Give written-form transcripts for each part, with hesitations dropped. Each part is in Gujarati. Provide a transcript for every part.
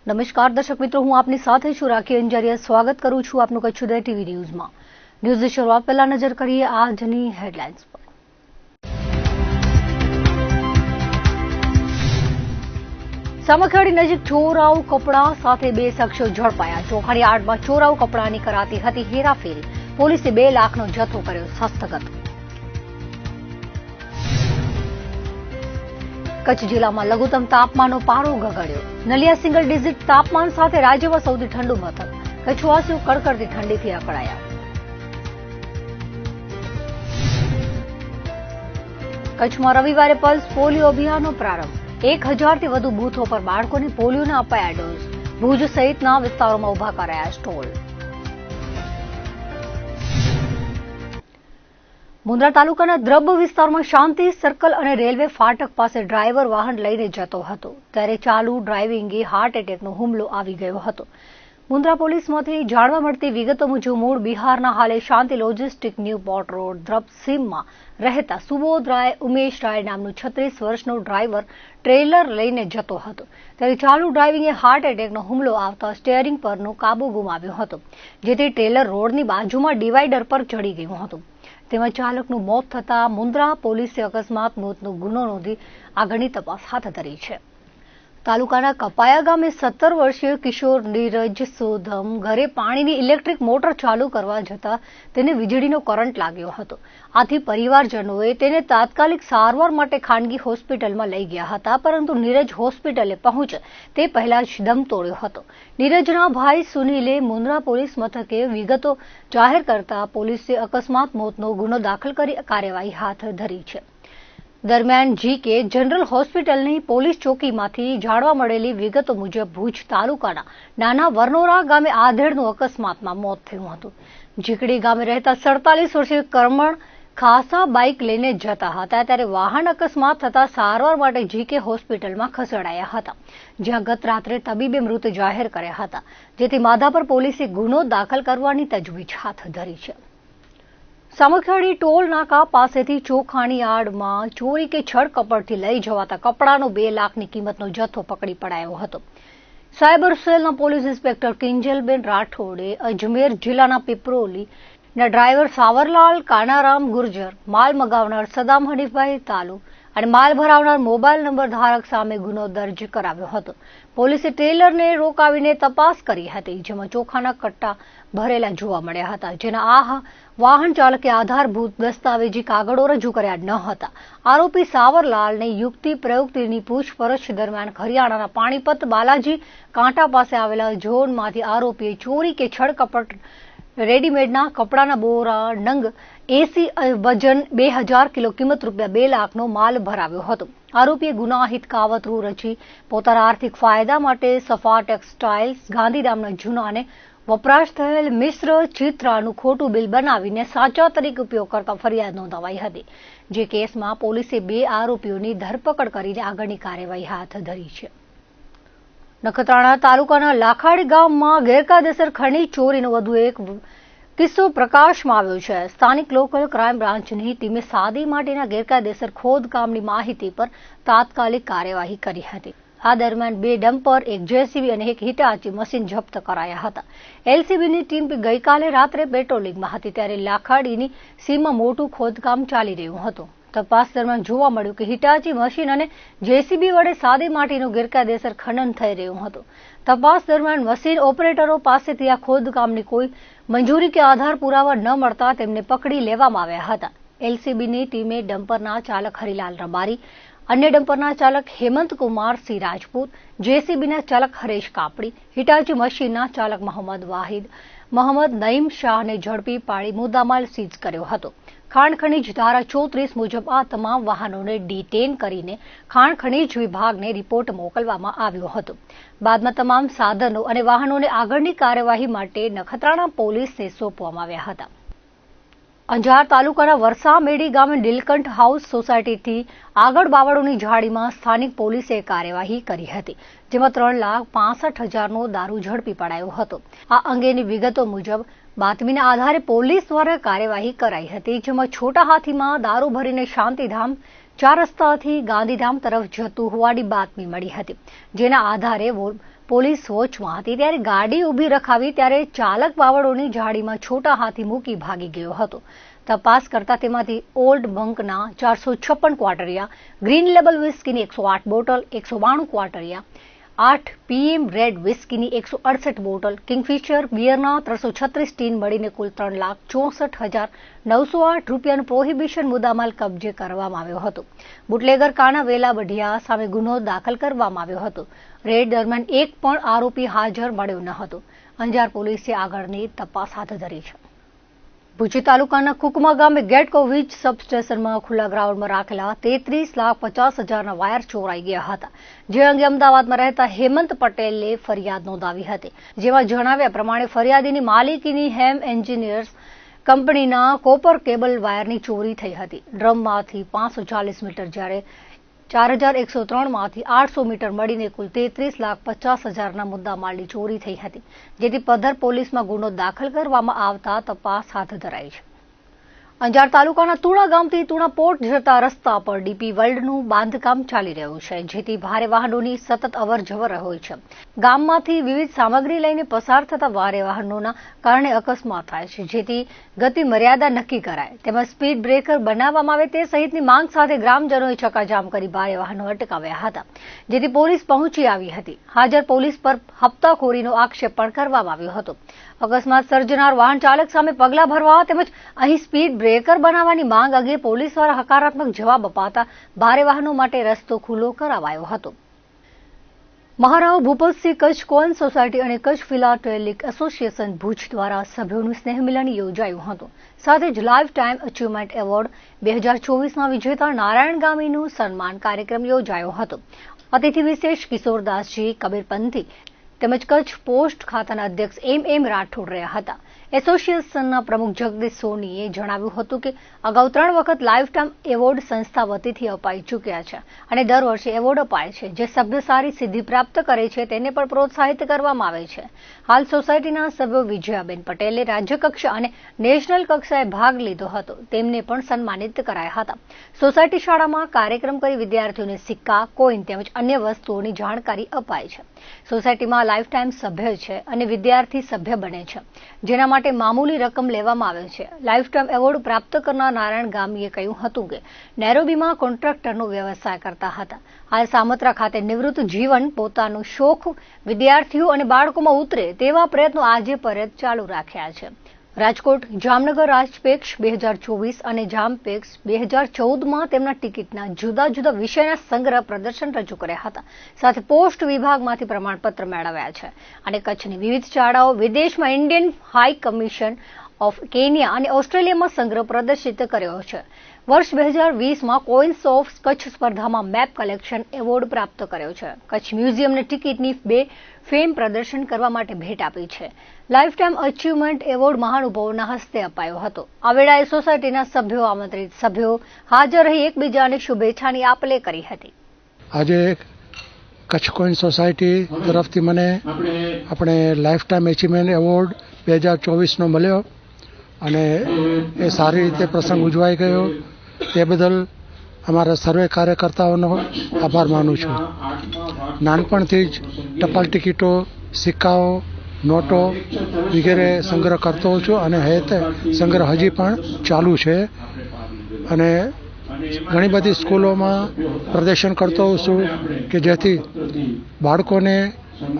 નમસ્કાર દર્શક મિત્રો, હું આપની સાથે છું રાખી અંજારિયા. સ્વાગત કરું છું આપનું કચ્છ ઉદય ટીવી ન્યૂઝમાં. ન્યૂઝની શરૂઆત પહેલા નજર કરીએ આજની હેડલાઇન્સ પર. સામખિયાળી નજીક ચોરાઉ કપડા સાથે બે શખ્સો ઝડપાયા. ચોખાની આડમાં ચોરાઉ કપડાની કરાતી હતી હેરાફેરી. પોલીસે 2 લાખનો જથ્થો કર્યો હસ્તગત. કચ્છ જિલ્લામાં લઘુત્તમ તાપમાનનો પારો ગગડ્યો. નલિયા સિંગલ ડિજિટ તાપમાન સાથે રાજ્યમાં સૌથી ઠંડુ મથક. કચ્છવાસીઓ કડકડતી ઠંડીથી અકળાયા. કચ્છમાં રવિવારે પલ્સ પોલિયો અભિયાનનો પ્રારંભ. 1000થી વધુ બૂથો પર બાળકોને પોલિયોના અપાયા ડોઝ. ભુજ સહિતના વિસ્તારોમાં ઉભા કરાયા સ્ટોલ. મુન્દ્રા તાલુકાના દ્રબ વિસ્તારમાં શાંતિ સર્કલ અને રેલવે ફાટક પાસે ડ્રાઈવર વાહન લઈને જતો હતો ત્યારે ચાલુ ડ્રાઇવિંગે હાર્ટ એટેકનો હુમલો આવી ગયો હતો. મુન્દ્રા પોલીસમાંથી જાણવા મળતી વિગતો મુજબ મૂળ બિહારના હાલે શાંતિ લોજિસ્ટિક ન્યૂ પોર્ટ રોડ દ્રબ સીમમાં રહેતા સુબોધ રાય ઉમેશ રાય નામનો 36 વર્ષનો ડ્રાઈવર ટ્રેલર લઈને જતો હતો ત્યારે ચાલુ ડ્રાઇવિંગે હાર્ટ એટેકનો હુમલો આવતા સ્ટીયરિંગ પરનો કાબુ ગુમાવ્યો હતો, જેથી ટ્રેલર રોડની બાજુમાં ડિવાઈડર પર ચડી ગયું હતું. તેમાં ચાલકનું મોત થતા મુન્દ્રા પોલીસે અકસ્માત મોતનો ગુનો નોંધી આગળની તપાસ હાથ ધરી છે. તાલુકાના કપાયા ગામે 17 વર્ષીય કિશોર નીરજ સોધમ ઘરે પાણીની ઇલેક્ટ્રિક મોટર ચાલુ કરવા જતા તેને વીજળીનો કરંટ લાગ્યો હતો. આથી પરિવારજનોએ તેને તાત્કાલિક સારવાર માટે ખાનગી હોસ્પિટલમાં લઈ ગયા હતા, પરંતુ નીરજ હોસ્પિટલે પહોંચે તે પહેલા જ દમ તોડ્યો હતો. નીરજના ભાઈ સુનિલે મુન્દ્રા પોલીસ મથકે વિગતો જાહેર કરતા પોલીસે અકસ્માત મોતનો ગુનો દાખલ કરી કાર્યવાહી હાથ ધરી છે. દરમિયાન જીકે જનરલ હોસ્પિટલની પોલીસ ચોકીમાંથી જાણવા મળેલી વિગતો મુજબ ભુજ તાલુકાના નાના વરનોરા ગામે આધેડનું અકસ્માતમાં મોત થયું હતું. ઝીકડી ગામે રહેતા 47 વર્ષીય કરમણ ખાસા બાઇક લઈને જતા હતા ત્યારે વાહન અકસ્માત થતા સારવાર માટે જીકે હોસ્પિટલમાં ખસેડાયા હતા, જ્યાં ગત રાત્રે તબીબે મૃત જાહેર કર્યા હતા, જેથી માધાપર પોલીસે ગુનો દાખલ કરવાની તજવીજ હાથ ધરી છે. સામખિયાળી ટોલ નાકા પાસેથી ચોખાની આડમાં ચોરી કે છળકપટથી લઈ જવાતા કપડાનો 2 લાખની કિંમતનો જથ્થો પકડી પડાયો હતો. સાયબર સેલના પોલીસ ઇન્સ્પેક્ટર કિંજલબેન રાઠોડે અજમેર જિલ્લાના પીપરોલીના ડ્રાઈવર સાવરલાલ કાનારામ ગુર્જર, માલ મગાવનાર સદામ હનીફભાઈ તાલુ અને માલ ભરાવનાર મોબાઈલ નંબર ધારક સામે ગુનો દર્જ કરાવ્યો હતો. પોલીસે ટ્રેલરને રોકાવીને તપાસ કરી હતી, જેમાં ચોખાના કટ્ટા ભરેલા જોવા મળ્યા હતા, જેના વાહન ચાલકે આધારભૂત દસ્તાવેજી કાગળો રજૂ કર્યા ન હતા. આરોપી સાવરલાલને યુક્તિ પ્રયુક્તિની પૂછપરછ દરમિયાન હરિયાણાના પાણીપત બાલાજી કાંટા પાસે આવેલા ઝોનમાંથી આરોપીએ ચોરી કે છળકપટ રેડીમેડના કપડાના બોરા નંગ 80 વજન 2000 કિલો કિંમત ₹2 લાખનો માલ ભરાવ્યો હતો. આરોપીએ ગુનાહિત કાવતરું રચી પોતાના આર્થિક ફાયદા માટે સફા ટેક્સટાઇલ્સ ગાંધીધામના જૂનાને વપરાશ થયેલ મિશ્ર ચિત્રાનું ખોટું બિલ બનાવીને સાચા તરીકે ઉપયોગ કરતા ફરિયાદ નોંધાવાઈ હતી, જે કેસમાં પોલીસે 2 આરોપીઓની ધરપકડ કરીને આગળની કાર્યવાહી હાથ ધરી છે. નખત્રાણા તાલુકાના લાખાડી ગામમાં ગેરકાયદેસર ખનીજ ચોરીનો વધુ એક કિસ્સો પ્રકાશમાં આવ્યો છે. સ્થાનિક લોકલ ક્રાઇમ બ્રાન્ચની ટીમે સાદી માટીના ગેરકાયદેસર ખોદકામની માહિતી પર તાત્કાલિક કાર્યવાહી કરી હતી. આ દરમિયાન 2 ડમ્પર, 1 જેસીબી અને 1 હિટાચી મશીન જપ્ત કરાયા હતા. એલસીબીની ટીમ ગઈકાલે રાત્રે પેટ્રોલિંગમાં હતી ત્યારે લાખાડીની સીમમાં મોટું ખોદકામ ચાલી રહ્યું હતું. તપાસ દરમિયાન જોવા મળ્યું કે હિટાચી મશીન અને જેસીબી વડે સાદી માટીનું ગેરકાયદેસર ખનન થઈ રહ્યું હતું. તપાસ દરમિયાન મશીન ઓપરેટરો પાસેથી આ ખોદકામની કોઈ મંજૂરી કે આધાર પુરાવા ન મળતા તેમને પકડી લેવામાં આવ્યા હતા. એલસીબીની ટીમે ડમ્પરના ચાલક હરિલાલ રબારી, અન્ય ડમ્પરના ચાલક હેમંત કુમાર સિંહ રાજપૂત, જેસીબીના ચાલક હરેશ કાપડી, હિટાચી મશીનના ચાલક મોહમ્મદ વાહિદ, મોહમ્મદ નઈમ શાહને ઝડપી પાડી મુદ્દામાલ સીઝ કર્યો હતો. ખાણ ખનીજ ધારા 34 મુજબ આ તમામ વાહનોને ડિટેન કરીને ખાણ ખનીજ વિભાગને રિપોર્ટ મોકલવામાં આવ્યો હતો. બાદમાં તમામ સાધનો અને વાહનોને આગળની કાર્યવાહી માટે નખત્રાણા પોલીસને સોંપવામાં આવ્યા હતા. અંજાર તાલુકાના વરસામેડી ગામે નીલકંઠ હાઉસ સોસાયટીથી આગળ બાવળોની ઝાડીમાં સ્થાનિક પોલીસે કાર્યવાહી કરી હતી, જેમાં 3,65,000નો દારૂ ઝડપી પડાયો હતો. આ અંગેની વિગતો મુજબ બાતમીના આધારે પોલીસ દ્વારા કાર્યવાહી કરાઈ હતી, જેમાં છોટા હાથીમાં દારૂ ભરીને શાંતિધામ 4 રસ્તાથી ગાંધીધામ તરફ જતું હોવાની બાતમી મળી હતી, જેના આધારે પોલીસ વોચમાં હતી ત્યારે ગાડી ઊભી રખાવી ત્યારે ચાલક વાવડોની ઝાડીમાં છોટા હાથી મૂકી ભાગી ગયો હતો. તપાસ કરતા તેમાંથી ઓલ્ડ બંકના 456 ક્વાર્ટરિયા, ગ્રીન લેબલ વિસ્કીની 108 બોટલ, 192 ક્વાર્ટરિયા, 8 PM રેડ વિસ્કીની 168 બોટલ, કિંગફિશર બિયરના 336 ટીન મળીને કુલ 3,64,908 રૂપિયાનો પ્રોહિબિશન મુદ્દામાલ કબજે કરવામાં આવ્યો હતો. બુટલેગર કાના વેલા બઢિયા સામે ગુનો દાખલ કરવામાં આવ્યો હતો. રેડ દરમિયાન એક પણ આરોપી હાજર મળ્યો ન હતો. અંજાર પોલીસે આગળની તપાસ હાથ ધરી છે. ભુજી તાલુકાના કુકમા ગામે ગેટકો વીજ સબસ્ટેશનમાં ખુલ્લા ગ્રાઉન્ડમાં રાખેલા 33,50,000ના વાયર ચોરાઈ ગયા હતા. જે અંગે અમદાવાદમાં રહેતા હેમંત પટેલે ફરિયાદ નોંધાવી હતી. જેમાં જણાવ્યા પ્રમાણે ફરિયાદીની માલિકીની હેમ એન્જિનિયર્સ કંપનીના કોપર કેબલ વાયરની ચોરી થઈ હતી. ડ્રમમાંથી 540 મીટર જ્યારે 4,103માંથી 800 મીટર મળીને કુલ 33,50,000ના મુદ્દામાલની ચોરી થઈ હતી. જેથી પધર પોલીસમાં ગુનો દાખલ કરવામાં આવતા તપાસ હાથ ધરાઈ છે. અંજાર તાલુકાના તુણા ગામથી તુણા પોર્ટ જતા રસ્તા પર ડીપી વર્લ્ડનું બાંધકામ ચાલી રહ્યું છે, જેથી ભારે વાહનોની સતત અવરજવર હોય છે. ગામમાંથી વિવિધ સામગ્રી લઈને પસાર થતા ભારે વાહનોના કારણે અકસ્માત થાય છે, જેથી ગતિ મર્યાદા નક્કી કરાય તેમજ સ્પીડ બ્રેકર બનાવવામાં આવે તે સહિતની માંગ સાથે ગ્રામજનોએ ચક્કાજામ કરી ભારે વાહનો અટકાવ્યા હતા, જેથી પોલીસ પહોંચી આવી હતી. હાજર પોલીસ પર હપ્તાખોરીનો આક્ષેપ પણ કરવામાં આવ્યો હતો. અકસ્માત સર્જનાર વાહન ચાલક સામે પગલાં ભરવા તેમજ અહીં સ્પીડ બ્રેકર બનાવવાની માંગ અંગે પોલીસ દ્વારા હકારાત્મક જવાબ અપાતા ભારે વાહનો માટે રસ્તો ખુલ્લો કરાવાયો હતો. મહારાવ ભૂપતસિંહ કચ્છ કોન સોસાયટી અને કચ્છ ફિલાટેલિક એસોસિએશન ભુજ દ્વારા સભ્યોનું સ્નેહ મિલન યોજાયું હતું. સાથે જ લાઈફ ટાઈમ અચીવમેન્ટ એવોર્ડ 2024ના વિજેતા નારાયણ ગામીનું સન્માન કાર્યક્રમ યોજાયો હતો. અતિથિ વિશેષ કિશોરદાસજી કબીરપંથી તેમજ કચ્છ પોસ્ટ ખાતાના અધ્યક્ષ MM રાઠોડ રહ્યા હતા. એસોસિએશનના પ્રમુખ જગદીશ સોનીએ જણાવ્યું હતું કે અગાઉ 3 વખત લાઈફ ટાઈમ એવોર્ડ સંસ્થા વતીથી અપાઈ ચૂક્યા છે અને દર વર્ષે એવોર્ડ અપાય છે. જે સભ્ય સારી સિદ્ધિ પ્રાપ્ત કરે છે તેને પણ પ્રોત્સાહિત કરવામાં આવે છે. હાલ સોસાયટીના સભ્યો વિજયાબેન પટેલે રાજ્યકક્ષા અને નેશનલ કક્ષાએ ભાગ લીધો હતો. તેમને પણ સન્માનિત કરાયા હતા. સોસાયટી શાળામાં કાર્યક્રમ કરી વિદ્યાર્થીઓને સિક્કા, કોઈન તેમજ અન્ય વસ્તુઓની જાણકારી અપાય છે. સોસાયટીમાં લાઈફ ટાઈમ સભ્ય છે અને વિદ્યાર્થી સભ્ય બને છે, જેના માટે મામૂલી રકમ લેવામાં આવે છે. લાઈફ ટાઈમ એવોર્ડ પ્રાપ્ત કરનાર નારાયણ ગામીએ કહ્યું હતું કે નેરોબીમાં કોન્ટ્રાક્ટરનો વ્યવસાય કરતા હતા. હાલ સામત્રા ખાતે નિવૃત્ત જીવન પોતાનો શોખ વિદ્યાર્થીઓ અને બાળકોમાં ઉતરે તેવા પ્રયત્નો આજે પરત ચાલુ રાખ્યા છે. રાજકોટ, જામનગર રાજપેક્ષ 2024 અને જામપેક્ષ 2014માં તેમના ટિકિટના જુદા જુદા વિષયના સંગ્રહ પ્રદર્શન રજૂ કર્યા હતા. સાથે પોસ્ટ વિભાગમાંથી પ્રમાણપત્ર મેળવ્યા છે અને કચ્છની વિવિધ શાળાઓ, વિદેશમાં Indian high commission of Kenya અને ઓસ્ટ્રેલિયામાં સંગ્રહ પ્રદર્શિત કર્યો છે. વર્ષ 2020માં કોઇન્સ ઓફ કચ્છ સ્પર્ધામાં મેપ કલેક્શન એવોર્ડ પ્રાપ્ત કર્યો છે. કચ્છ મ્યુઝિયમને ટિકિટની 2 ફેમ પ્રદર્શન કરવા માટે ભેટ આપી છે. લાઈફ ટાઈમ અચીવમેન્ટ એવોર્ડ મહાનુભાવોના હસ્તે અપાયો હતો. આ વેળાએ સોસાયટીના સભ્યો, આમંત્રિત સભ્યો હાજર રહી એકબીજાને શુભેચ્છાની આપ-લે કરી હતી. આજે કચ્છ કોઈન સોસાયટી તરફથી મને આપણે લાઈફ ટાઈમ અચીવમેન્ટ એવોર્ડ 2024નો મળ્યો અને એ સારી રીતે પ્રસંગ ઉજવાઈ ગયો. તે બદલ અમારા સર્વે કાર્યકર્તાઓનો આભાર માનું છું. નાનપણથી જ ટપાલ ટિકિટો, સિક્કાઓ, નોટો વગેરે સંગ્રહ કરતો હોઉં છું અને તે સંગ્રહ હજી પણ ચાલુ છે અને ઘણી બધી સ્કૂલોમાં પ્રદર્શન કરતો હોઉં છું કે જેથી બાળકોને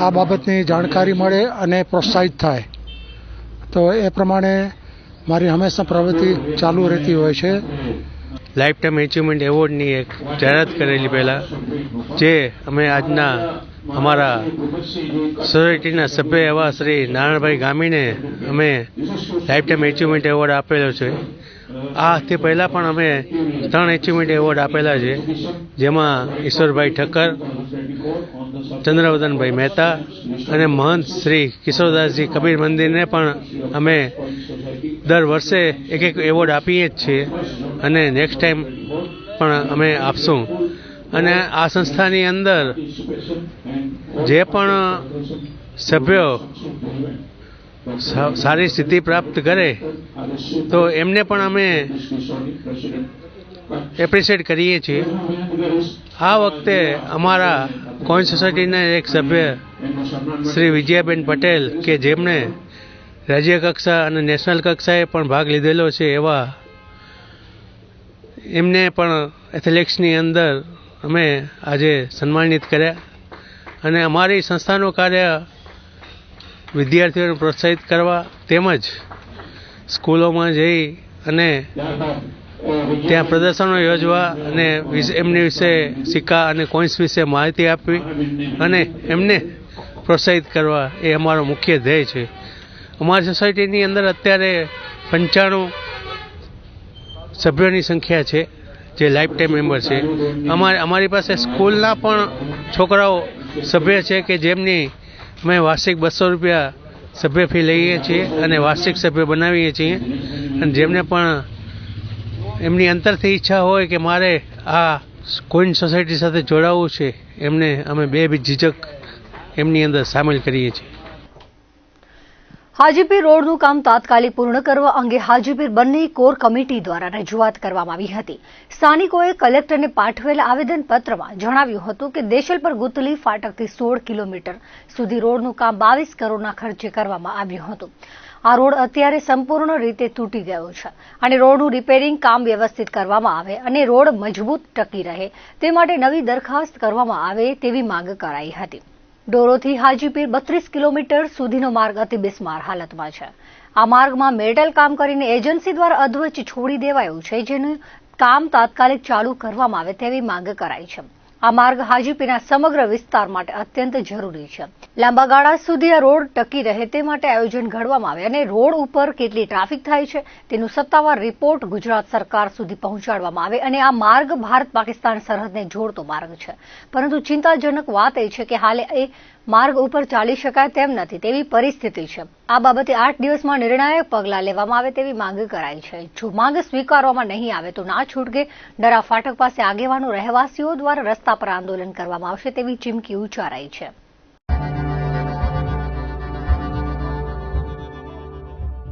આ બાબતની જાણકારી મળે અને પ્રોત્સાહિત થાય. તો એ પ્રમાણે મારી હંમેશા પ્રવૃત્તિ ચાલુ રહેતી હોય છે. લાઈફ ટાઈમ એચીવમેન્ટ એવોર્ડની એક જાહેરાત કરેલી પહેલાં, જે અમે આજના અમારા સોસાયટીના સભ્ય એવા શ્રી નારાયણભાઈ ગામીને અમે લાઈફ ટાઈમ એચીવમેન્ટ એવોર્ડ આપેલો છે. આથી પહેલાં પણ અમે 3 એચીવમેન્ટ એવોર્ડ આપેલા છે, જેમાં ઈશ્વરભાઈ ઠક્કર, ચંદ્રવદનભાઈ મહેતા અને મહંત શ્રી કિશોરદાસજી કબીર મંદિરને પણ અમે દર વર્ષે એક એવોર્ડ આપીએ જ છીએ અને નેક્સ્ટ ટાઈમ પણ અમે આપશું. અને આ સંસ્થાની અંદર જે પણ સભ્યો સારી સિદ્ધિ પ્રાપ્ત કરે તો એમને પણ અમે એપ્રિશિએટ કરીએ છીએ. આ વખતે અમારા કોઈન સોસાયટીના એક સભ્ય શ્રી વિજયાબેન પટેલ કે જેમણે રાજ્ય કક્ષા અને નેશનલ કક્ષાએ પણ ભાગ લીધેલો છે એવા એમને પણ એથ્લેટિક્સની અંદર અમે આજે સન્માનિત કર્યા અને અમારી સંસ્થાનું કાર્ય વિદ્યાર્થીઓને પ્રોત્સાહિત કરવા તેમજ સ્કૂલોમાં જઈ અને ત્યાં પ્રદર્શનો યોજવા અને એમની વિશે સિક્કા અને કોઇન્સ વિશે માહિતી આપવી અને એમને પ્રોત્સાહિત કરવા એ અમારો મુખ્ય ધ્યેય છે. અમારી સોસાયટીની અંદર અત્યારે 95 સભ્યોની સંખ્યા છે જે લાઈફ ટાઈમ મેમ્બર છે. અમારી પાસે સ્કૂલના પણ છોકરાઓ સભ્ય છે કે જેમની અમે વાર્ષિક 200 રૂપિયા સભ્ય ફી લઈએ છીએ અને વાર્ષિક સભ્ય બનાવીએ છીએ અને જેમને પણ એમની અંતરથી ઈચ્છા હોય કે મારે આ કોઈન સોસાયટી સાથે જોડાવવું છે એમને અમે બેઝિઝક એમની અંદર સામેલ કરીએ છીએ. હાજીપીર રોડનું કામ તાત્કાલિક પૂર્ણ કરવા અંગે હાજીપીર બંને કોર કમિટી દ્વારા રજૂઆત કરવામાં આવી હતી. સ્થાનિકોએ કલેક્ટરને પાઠવેલા આવેદનપત્રમાં જણાવ્યું હતું કે દેશલપર ગુતલી ફાટકથી 16 કિલોમીટર સુધી રોડનું કામ 22 કરોડના ખર્ચે કરવામાં આવ્યું હતું. આ રોડ અત્યારે સંપૂર્ણ રીતે તૂટી ગયો છે અને રોડનું રિપેરિંગ કામ વ્યવસ્થિત કરવામાં આવે અને રોડ મજબૂત ટકી રહે તે માટે નવી દરખાસ્ત કરવામાં આવે તેવી માંગ કરાઈ હતી. ડોરોથી હાજીપીર 32 કિલોમીટર સુધીનો માર્ગ અતિ બિસ્માર હાલતમાં છે. આ માર્ગમાં મેટલ કામ કરીને એજન્સી દ્વારા અધવચ્ચે છોડી દેવાયું છે, જેનું કામ તાત્કાલિક ચાલુ કરવામાં આવે તેવી માંગ કરાઈ છે. આ માર્ગ હાજીપીરના સમગ્ર વિસ્તાર માટે અત્યંત જરૂરી છે. લાંબા ગાળા સુધી આ રોડ ટકી રહે તે માટે આયોજન ઘડવામાં આવે અને રોડ ઉપર કેટલી ટ્રાફિક થાય છે તેનું સત્તાવાર રિપોર્ટ ગુજરાત સરકાર સુધી પહોંચાડવામાં આવે અને આ માર્ગ ભારત પાકિસ્તાન સરહદને જોડતો માર્ગ છે. પરંતુ ચિંતાજનક વાત એ છે કે હાલે એ માર્ગ ઉપર ચાલી શકાય તેમ નથી તેવી પરિસ્થિતિ છે. આ બાબતે 8 દિવસમાં નિર્ણાયક પગલાં લેવામાં આવે તેવી માંગ કરાઈ છે. જો માંગ સ્વીકારવામાં નહીં આવે તો ના છૂટકે ડરા ફાટક પાસે આગેવાનો રહેવાસીઓ દ્વારા રસ્તા પર આંદોલન કરવામાં આવશે તેવી ચીમકી ઉચ્ચારાઈ છે.